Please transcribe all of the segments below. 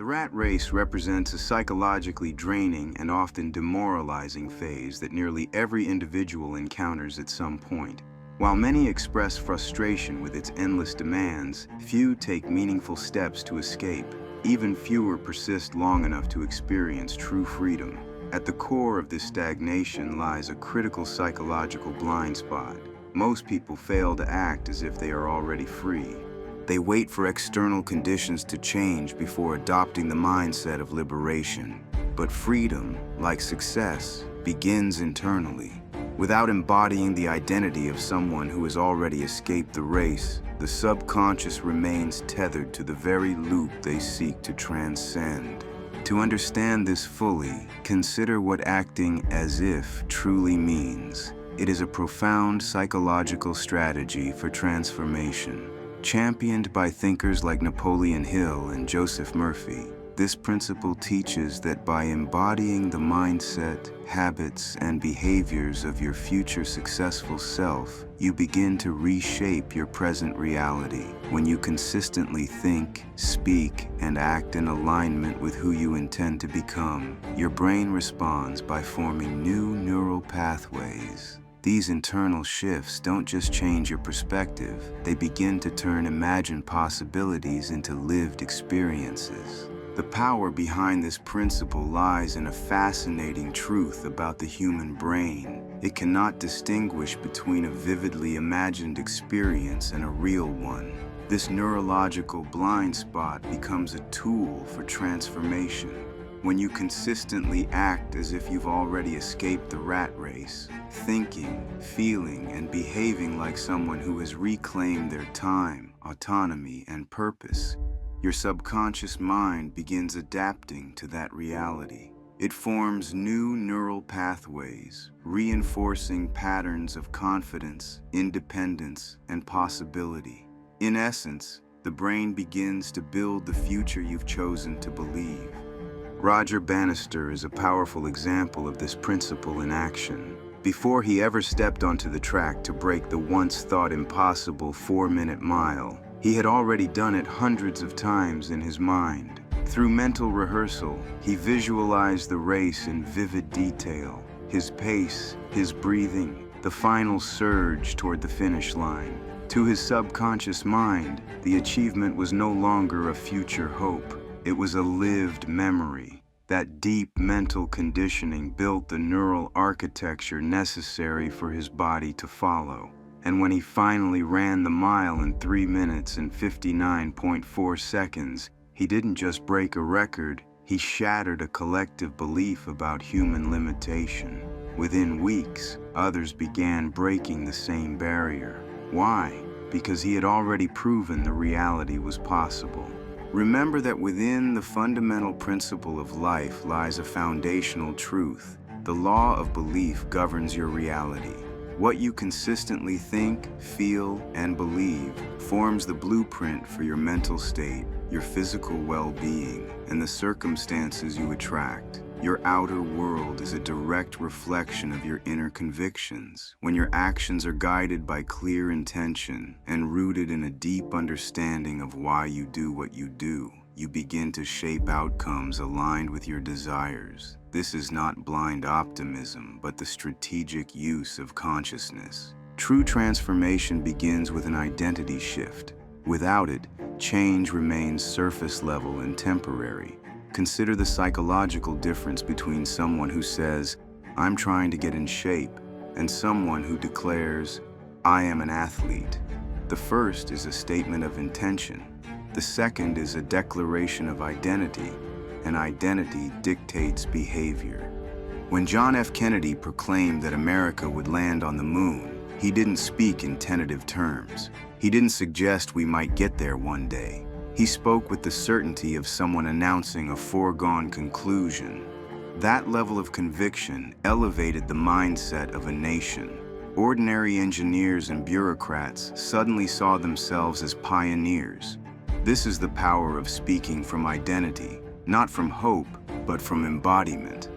The rat race represents a psychologically draining and often demoralizing phase that nearly every individual encounters at some point. While many express frustration with its endless demands, few take meaningful steps to escape. Even fewer persist long enough to experience true freedom. At the core of this stagnation lies a critical psychological blind spot. Most people fail to act as if they are already free. They wait for external conditions to change before adopting the mindset of liberation. But freedom, like success, begins internally. Without embodying the identity of someone who has already escaped the race, the subconscious remains tethered to the very loop they seek to transcend. To understand this fully, consider what acting as if truly means. It is a profound psychological strategy for transformation. Championed by thinkers like Napoleon Hill and Joseph Murphy, this principle teaches that by embodying the mindset, habits, and behaviors of your future successful self, you begin to reshape your present reality. When you consistently think, speak, and act in alignment with who you intend to become, your brain responds by forming new neural pathways. These internal shifts don't just change your perspective, they begin to turn imagined possibilities into lived experiences. The power behind this principle lies in a fascinating truth about the human brain. It cannot distinguish between a vividly imagined experience and a real one. This neurological blind spot becomes a tool for transformation. When you consistently act as if you've already escaped the rat race, thinking, feeling, and behaving like someone who has reclaimed their time, autonomy, and purpose, your subconscious mind begins adapting to that reality. It forms new neural pathways, reinforcing patterns of confidence, independence, and possibility. In essence, the brain begins to build the future you've chosen to believe. Roger Bannister is a powerful example of this principle in action. Before he ever stepped onto the track to break the once-thought impossible 4-minute mile, he had already done it hundreds of times in his mind. Through mental rehearsal, he visualized the race in vivid detail, his pace, his breathing, the final surge toward the finish line. To his subconscious mind, the achievement was no longer a future hope. It was a lived memory. That deep mental conditioning built the neural architecture necessary for his body to follow. And when he finally ran the mile in 3 minutes and 59.4 seconds, he didn't just break a record, he shattered a collective belief about human limitation. Within weeks, others began breaking the same barrier. Why? Because he had already proven the reality was possible. Remember that within the fundamental principle of life lies a foundational truth. The law of belief governs your reality. What you consistently think, feel, and believe forms the blueprint for your mental state, your physical well-being, and the circumstances you attract. Your outer world is a direct reflection of your inner convictions. When your actions are guided by clear intention and rooted in a deep understanding of why you do what you do, you begin to shape outcomes aligned with your desires. This is not blind optimism, but the strategic use of consciousness. True transformation begins with an identity shift. Without it, change remains surface level and temporary. Consider the psychological difference between someone who says, "I'm trying to get in shape," and someone who declares, "I am an athlete." The first is a statement of intention. The second is a declaration of identity, and identity dictates behavior. When John F. Kennedy proclaimed that America would land on the moon, he didn't speak in tentative terms. He didn't suggest we might get there one day. He spoke with the certainty of someone announcing a foregone conclusion. That level of conviction elevated the mindset of a nation. Ordinary engineers and bureaucrats suddenly saw themselves as pioneers. This is the power of speaking from identity, not from hope, but from embodiment.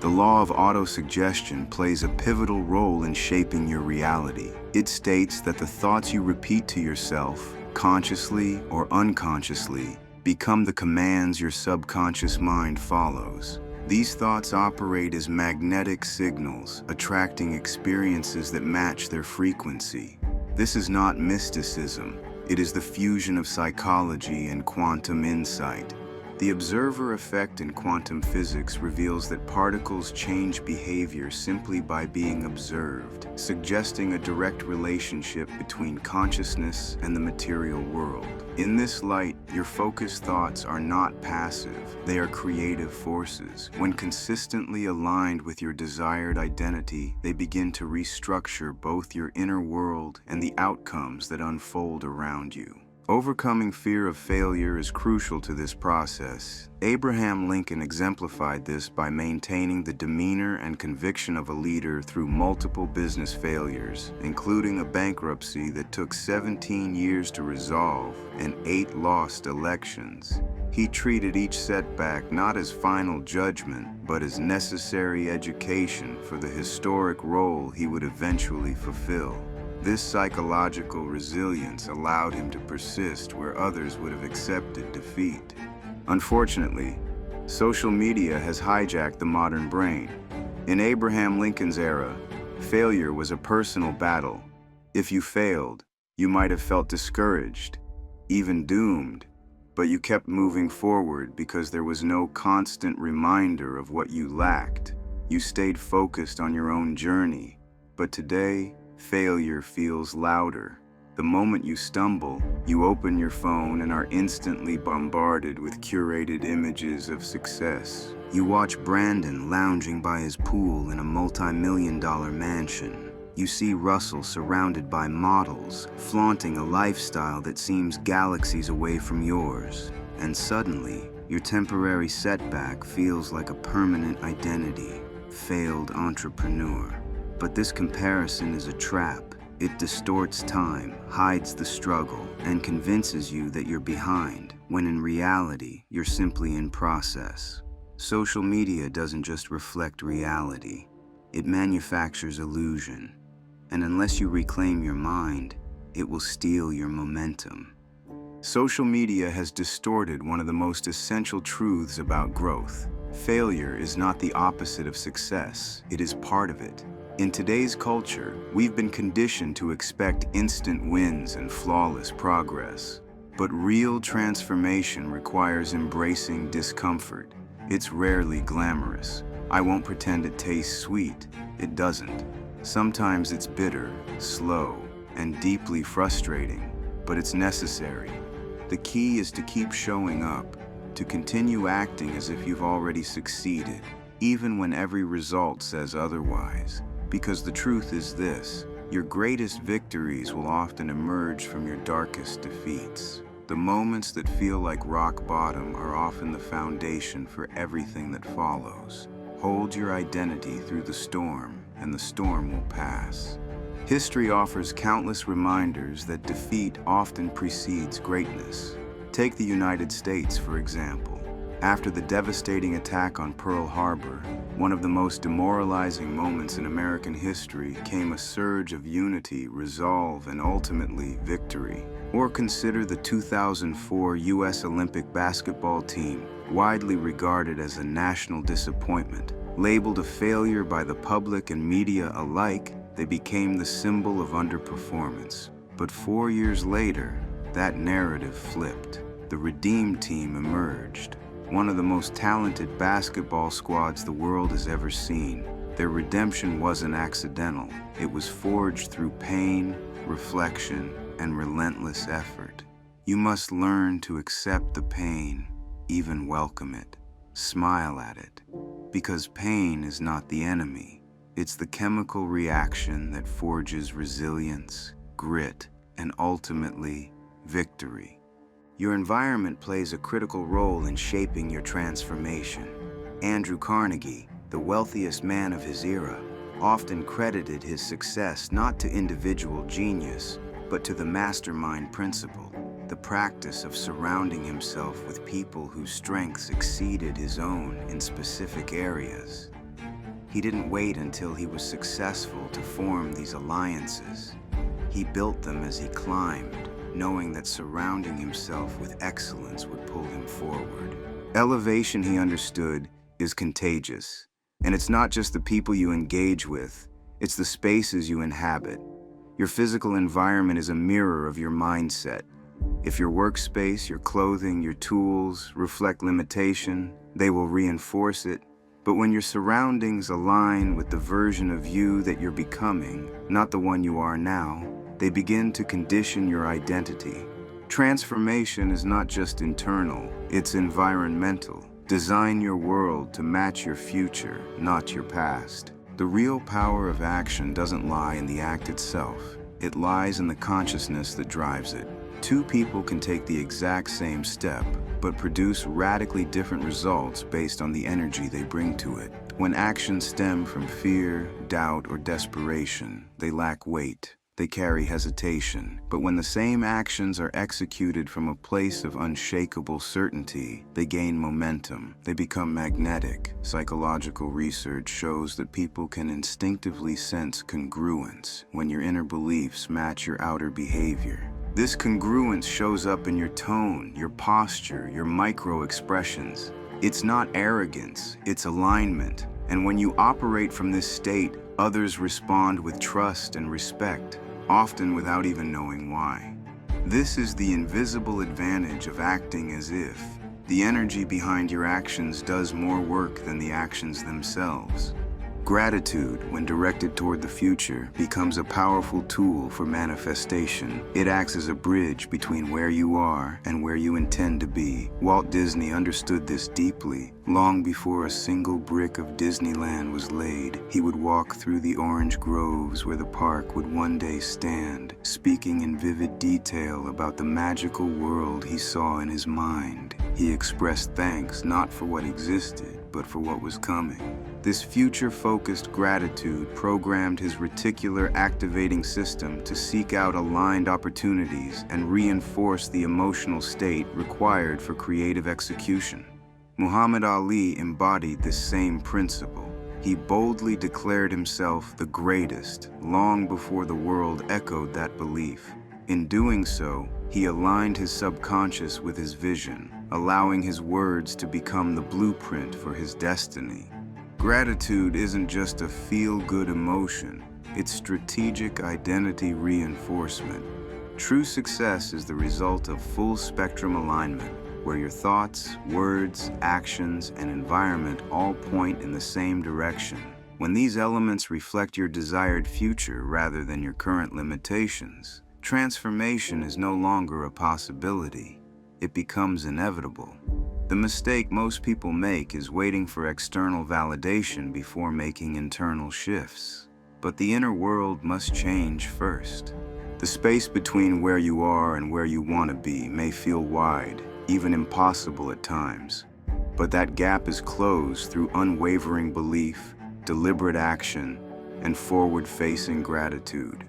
The law of autosuggestion plays a pivotal role in shaping your reality. It states that the thoughts you repeat to yourself, consciously or unconsciously, become the commands your subconscious mind follows. These thoughts operate as magnetic signals, attracting experiences that match their frequency. This is not mysticism. It is the fusion of psychology and quantum insight. The observer effect in quantum physics reveals that particles change behavior simply by being observed, suggesting a direct relationship between consciousness and the material world. In this light, your focused thoughts are not passive, they are creative forces. When consistently aligned with your desired identity, they begin to restructure both your inner world and the outcomes that unfold around you. Overcoming fear of failure is crucial to this process. Abraham Lincoln exemplified this by maintaining the demeanor and conviction of a leader through multiple business failures, including a bankruptcy that took 17 years to resolve and 8 lost elections. He treated each setback not as final judgment, but as necessary education for the historic role he would eventually fulfill. This psychological resilience allowed him to persist where others would have accepted defeat. Unfortunately, social media has hijacked the modern brain. In Abraham Lincoln's era, failure was a personal battle. If you failed, you might have felt discouraged, even doomed, but you kept moving forward because there was no constant reminder of what you lacked. You stayed focused on your own journey. But today, failure feels louder. The moment you stumble, you open your phone and are instantly bombarded with curated images of success. You watch Brandon lounging by his pool in a multi-million-dollar mansion. You see Russell surrounded by models, flaunting a lifestyle that seems galaxies away from yours. And suddenly, your temporary setback feels like a permanent identity, failed entrepreneur. But this comparison is a trap. It distorts time, hides the struggle, and convinces you that you're behind, when in reality, you're simply in process. Social media doesn't just reflect reality. It manufactures illusion. And unless you reclaim your mind, it will steal your momentum. Social media has distorted one of the most essential truths about growth. Failure is not the opposite of success. It is part of it. In today's culture, we've been conditioned to expect instant wins and flawless progress. But real transformation requires embracing discomfort. It's rarely glamorous. I won't pretend it tastes sweet. It doesn't. Sometimes it's bitter, slow, and deeply frustrating, but it's necessary. The key is to keep showing up, to continue acting as if you've already succeeded, even when every result says otherwise. Because the truth is this, your greatest victories will often emerge from your darkest defeats. The moments that feel like rock bottom are often the foundation for everything that follows. Hold your identity through the storm, and the storm will pass. History offers countless reminders that defeat often precedes greatness. Take the United States, for example. After the devastating attack on Pearl Harbor, one of the most demoralizing moments in American history, came a surge of unity, resolve, and ultimately victory. Or consider the 2004 U.S. Olympic basketball team, widely regarded as a national disappointment. Labeled a failure by the public and media alike, they became the symbol of underperformance. But 4 years later, that narrative flipped. The redeemed team emerged. One of the most talented basketball squads the world has ever seen. Their redemption wasn't accidental. It was forged through pain, reflection, and relentless effort. You must learn to accept the pain, even welcome it. Smile at it. Because pain is not the enemy. It's the chemical reaction that forges resilience, grit, and ultimately, victory. Your environment plays a critical role in shaping your transformation. Andrew Carnegie, the wealthiest man of his era, often credited his success not to individual genius, but to the mastermind principle, the practice of surrounding himself with people whose strengths exceeded his own in specific areas. He didn't wait until he was successful to form these alliances. He built them as he climbed, knowing that surrounding himself with excellence would pull him forward. Elevation, he understood, is contagious. And it's not just the people you engage with, it's the spaces you inhabit. Your physical environment is a mirror of your mindset. If your workspace, your clothing, your tools reflect limitation, they will reinforce it. But when your surroundings align with the version of you that you're becoming, not the one you are now, they begin to condition your identity. Transformation is not just internal, it's environmental. Design your world to match your future, not your past. The real power of action doesn't lie in the act itself. It lies in the consciousness that drives it. Two people can take the exact same step, but produce radically different results based on the energy they bring to it. When actions stem from fear, doubt, or desperation, they lack weight. They carry hesitation. But when the same actions are executed from a place of unshakable certainty, they gain momentum. They become magnetic. Psychological research shows that people can instinctively sense congruence when your inner beliefs match your outer behavior. This congruence shows up in your tone, your posture, your micro-expressions. It's not arrogance, it's alignment. And when you operate from this state, others respond with trust and respect, often without even knowing why. This is the invisible advantage of acting as if. The energy behind your actions does more work than the actions themselves. Gratitude, when directed toward the future, becomes a powerful tool for manifestation. It acts as a bridge between where you are and where you intend to be. Walt Disney understood this deeply. Long before a single brick of Disneyland was laid, he would walk through the orange groves where the park would one day stand, speaking in vivid detail about the magical world he saw in his mind. He expressed thanks not for what existed, but for what was coming. This future-focused gratitude programmed his reticular activating system to seek out aligned opportunities and reinforce the emotional state required for creative execution. Muhammad Ali embodied this same principle. He boldly declared himself the greatest long before the world echoed that belief. In doing so, he aligned his subconscious with his vision, allowing his words to become the blueprint for his destiny. Gratitude isn't just a feel-good emotion, it's strategic identity reinforcement. True success is the result of full-spectrum alignment, where your thoughts, words, actions, and environment all point in the same direction. When these elements reflect your desired future rather than your current limitations, transformation is no longer a possibility. It becomes inevitable. The mistake most people make is waiting for external validation before making internal shifts. But the inner world must change first. The space between where you are and where you want to be may feel wide, even impossible at times. But that gap is closed through unwavering belief, deliberate action, and forward-facing gratitude.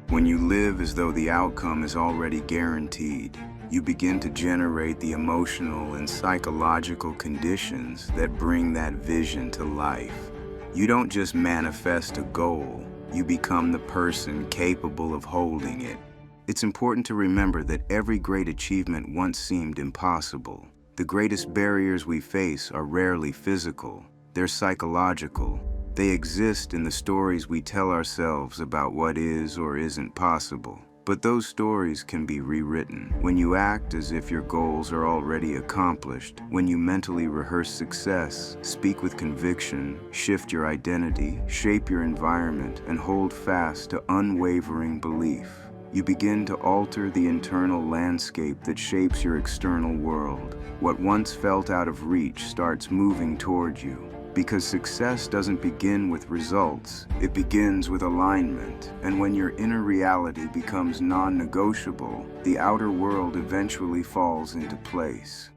When you live as though the outcome is already guaranteed, you begin to generate the emotional and psychological conditions that bring that vision to life. You don't just manifest a goal, you become the person capable of holding it. It's important to remember that every great achievement once seemed impossible. The greatest barriers we face are rarely physical, they're psychological. They exist in the stories we tell ourselves about what is or isn't possible. But those stories can be rewritten. When you act as if your goals are already accomplished, when you mentally rehearse success, speak with conviction, shift your identity, shape your environment, and hold fast to unwavering belief, you begin to alter the internal landscape that shapes your external world. What once felt out of reach starts moving toward you. Because success doesn't begin with results, it begins with alignment. And when your inner reality becomes non-negotiable, the outer world eventually falls into place.